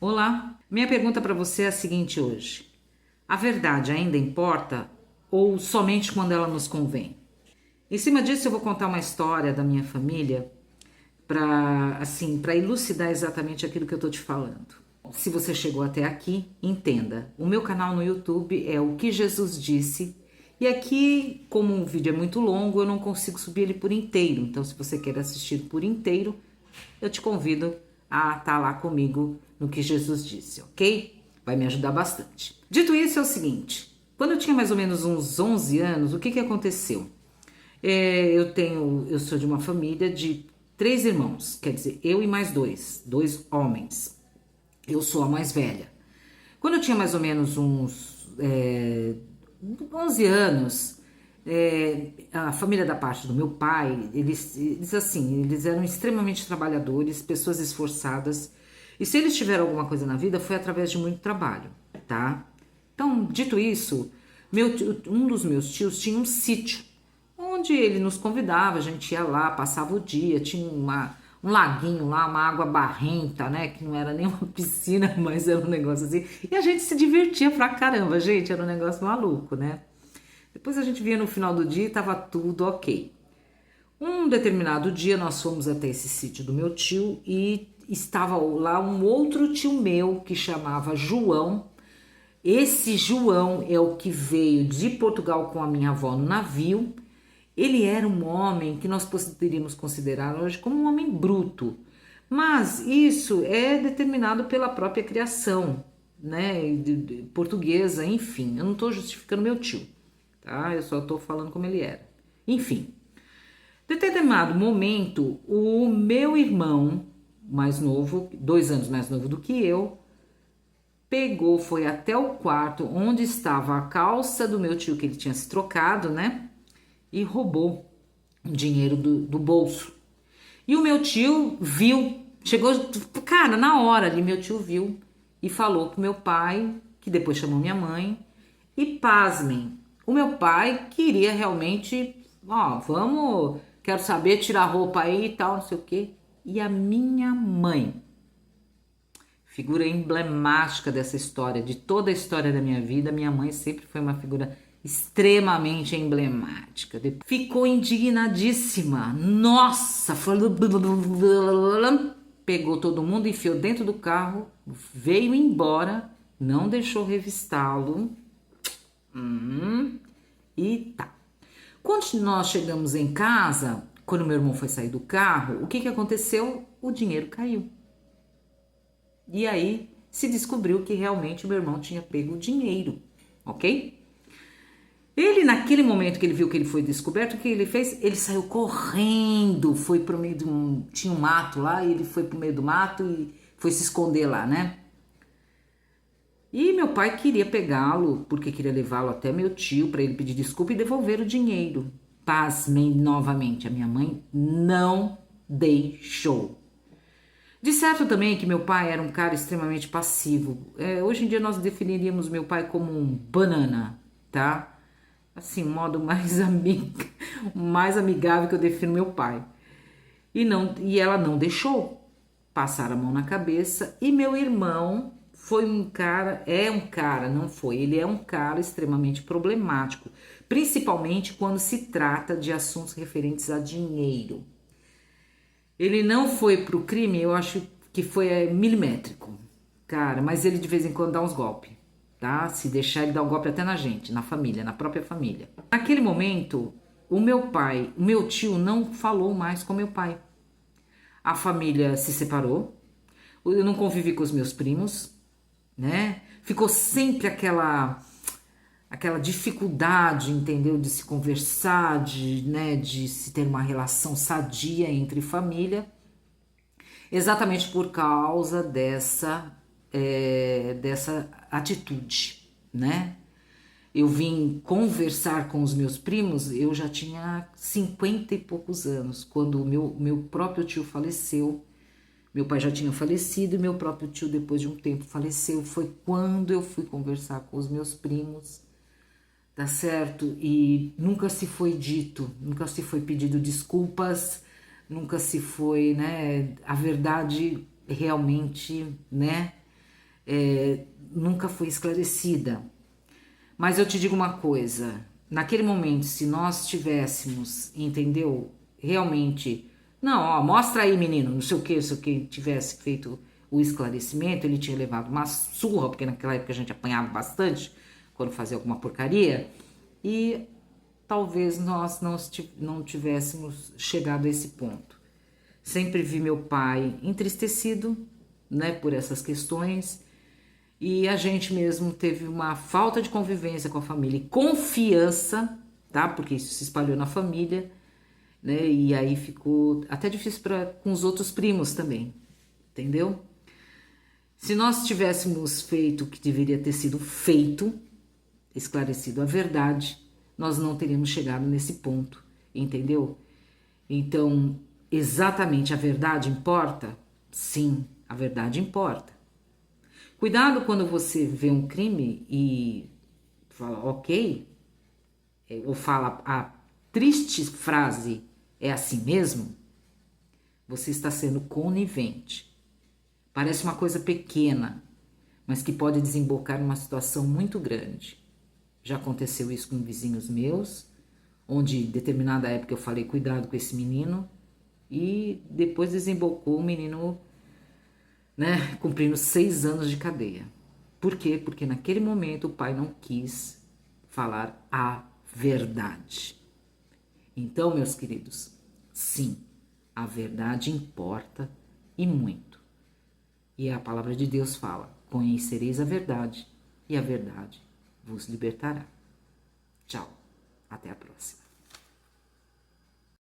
Olá, minha pergunta para você é a seguinte hoje: a verdade ainda importa ou somente quando ela nos convém? Em cima disso, eu vou contar uma história da minha família para elucidar exatamente aquilo que eu estou te falando. Se você chegou até aqui, entenda. O meu canal no YouTube é O que Jesus Disse. E aqui, como o vídeo é muito longo, eu não consigo subir ele por inteiro. Então, se você quer assistir por inteiro, eu te convido a estar lá comigo no que Jesus disse, ok? Vai me ajudar bastante. Dito isso, é o seguinte: quando eu tinha mais ou menos uns 11 anos, o que aconteceu? Eu sou de uma família de 3 irmãos, quer dizer, eu e mais dois homens. Eu sou a mais velha. Quando eu tinha mais ou menos uns 11 anos, a família da parte do meu pai, eles eram extremamente trabalhadores, pessoas esforçadas. E se eles tiveram alguma coisa na vida, foi através de muito trabalho, tá? Então, dito isso, um dos meus tios tinha um sítio, onde ele nos convidava, a gente ia lá, passava o dia, tinha um laguinho lá, uma água barrenta, né? Que não era nem uma piscina, mas era um negócio assim. E a gente se divertia pra caramba, gente, era um negócio maluco, né? Depois a gente via no final do dia e tava tudo ok. Um determinado dia nós fomos até esse sítio do meu tio e estava lá um outro tio meu que chamava João. Esse João é o que veio de Portugal com a minha avó no navio. Ele era um homem que nós poderíamos considerar hoje como um homem bruto, mas isso é determinado pela própria criação, né, portuguesa, enfim. Eu não estou justificando meu tio, tá? Eu só estou falando como ele era. Enfim, determinado momento, o meu irmão mais novo, 2 anos mais novo do que eu, pegou, foi até o quarto onde estava a calça do meu tio que ele tinha se trocado, né? E roubou o dinheiro do bolso. E o meu tio viu, chegou, cara, na hora ali, meu tio viu e falou pro meu pai, que depois chamou minha mãe, e pasmem, o meu pai queria realmente, ó, vamos, quero saber, tirar a roupa aí e tal, não sei o quê. E a minha mãe, figura emblemática dessa história, de toda a história da minha vida, minha mãe sempre foi uma figura extremamente emblemática. Ficou indignadíssima. Nossa, falou, pegou todo mundo, enfiou dentro do carro, veio embora, não deixou revistá-lo. E tá. Quando nós chegamos em casa, quando meu irmão foi sair do carro, o que aconteceu? O dinheiro caiu. E aí se descobriu que realmente o meu irmão tinha pego o dinheiro, ok? Ele, naquele momento que ele viu que ele foi descoberto, o que ele fez? Ele saiu correndo, foi pro meio de um... Tinha um mato lá, e ele foi pro meio do mato e foi se esconder lá, né? E meu pai queria pegá-lo, porque queria levá-lo até meu tio para ele pedir desculpa e devolver o dinheiro. Pasmem novamente, a minha mãe não deixou. De certo também que meu pai era um cara extremamente passivo. Hoje em dia nós definiríamos meu pai como um banana, tá? Assim, um modo mais amigável que eu defino meu pai. E ela não deixou passar a mão na cabeça. E meu irmão foi um cara, não foi, ele é um cara extremamente problemático, principalmente quando se trata de assuntos referentes a dinheiro. Ele não foi pro crime, eu acho que foi milimétrico, cara, mas ele de vez em quando dá uns golpes, tá? Se deixar, ele dá um golpe até na gente, na família, na própria família. Naquele momento, o meu tio não falou mais com meu pai. A família se separou, eu não convivi com os meus primos, né? Ficou sempre aquela dificuldade, entendeu? De se conversar, de se ter uma relação sadia entre família, exatamente por causa dessa atitude, né? Eu vim conversar com os meus primos, eu já tinha 50 e poucos anos, quando o meu próprio tio faleceu. Meu pai já tinha falecido e meu próprio tio, depois de um tempo, faleceu. Foi quando eu fui conversar com os meus primos, tá certo? E nunca se foi dito, nunca se foi pedido desculpas, nunca se foi, né? A verdade realmente, né? nunca foi esclarecida. Mas eu te digo uma coisa, naquele momento, se nós tivéssemos, entendeu, realmente, não, ó, mostra aí, menino, não sei o que, tivesse feito o esclarecimento, ele tinha levado uma surra, porque naquela época a gente apanhava bastante quando fazia alguma porcaria, e talvez nós não tivéssemos chegado a esse ponto. Sempre vi meu pai entristecido, né, por essas questões, e a gente mesmo teve uma falta de convivência com a família e confiança, tá? Porque isso se espalhou na família, né? E aí ficou até difícil com os outros primos também, entendeu? Se nós tivéssemos feito o que deveria ter sido feito, esclarecido a verdade, nós não teríamos chegado nesse ponto, entendeu? Então, exatamente a verdade importa? Sim, a verdade importa. Cuidado quando você vê um crime e fala, ok, ou fala a triste frase, é assim mesmo, você está sendo conivente. Parece uma coisa pequena, mas que pode desembocar numa situação muito grande. Já aconteceu isso com vizinhos meus, onde em determinada época eu falei, cuidado com esse menino, e depois desembocou o menino, né, cumprindo 6 anos de cadeia. Por quê? Porque naquele momento o pai não quis falar a verdade. Então, meus queridos, sim, a verdade importa e muito. E a palavra de Deus fala: conhecereis a verdade e a verdade vos libertará. Tchau, até a próxima.